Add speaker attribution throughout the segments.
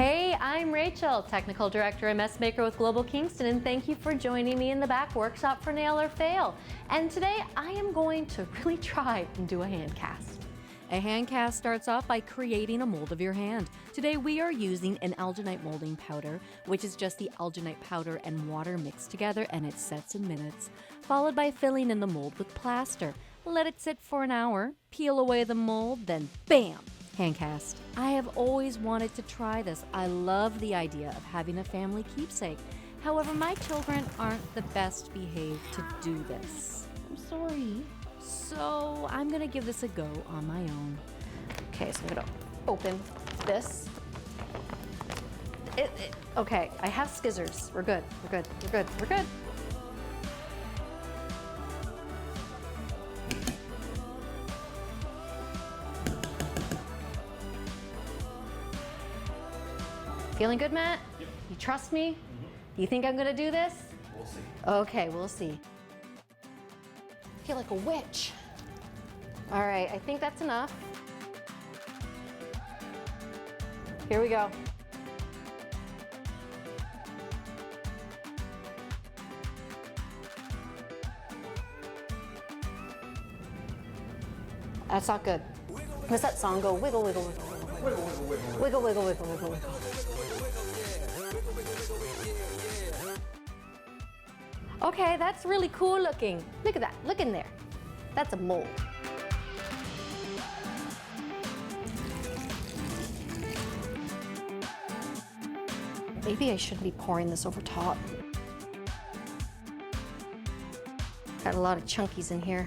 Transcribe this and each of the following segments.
Speaker 1: Hey, I'm Rachel, Technical Director and Messmaker with Global Kingston, and thank you for joining me in the back workshop for Nail or Fail. And today I am going to really try and do a hand cast.
Speaker 2: A hand cast starts off by creating a mold of your hand. Today we are using an alginate molding powder, which is just the alginate powder and water mixed together, and it sets in minutes, followed by filling in the mold with plaster. Let it sit for an hour, peel away the mold, then bam! Hand cast. I have always wanted to try this. I love the idea of having a family keepsake. However, my children aren't the best behaved to do this. I'm sorry. So I'm gonna give this a go on my own.
Speaker 1: Okay, so I'm gonna open this. Okay, I have scissors. We're good, we're good, we're good, we're good. Feeling good, Matt?
Speaker 3: Yep.
Speaker 1: You trust me? Do you think I'm gonna do this?
Speaker 3: We'll see.
Speaker 1: Okay, we'll see. I feel like a witch. All right, I think that's enough. Here we go. That's not good. What's that song go? Wiggle, wiggle, wiggle, wiggle, wiggle,
Speaker 3: Wiggle, wiggle, wiggle.
Speaker 1: wiggle, wiggle, wiggle, wiggle, wiggle. Okay, that's really cool looking. Look at that, look in there. That's a mold. Maybe I shouldn't be pouring this over top. Got a lot of chunkies in here.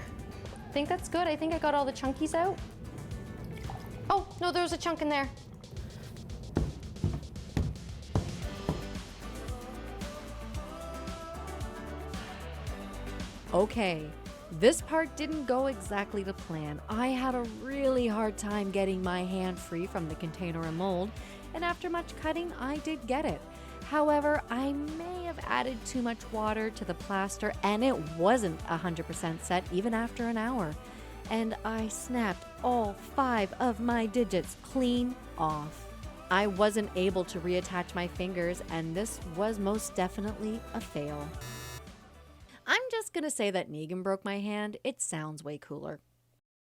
Speaker 1: I think that's good. I think I got all the chunkies out. Oh, no, there's a chunk in there.
Speaker 2: Okay, this part didn't go exactly to plan. I had a really hard time getting my hand free from the container and mold, and after much cutting, I did get it. However, I may have added too much water to the plaster, and it wasn't 100% set even after an hour. And I snapped all 5 of my digits clean off. I wasn't able to reattach my fingers, and this was most definitely a fail. I'm just gonna say that Negan broke my hand. It sounds way cooler.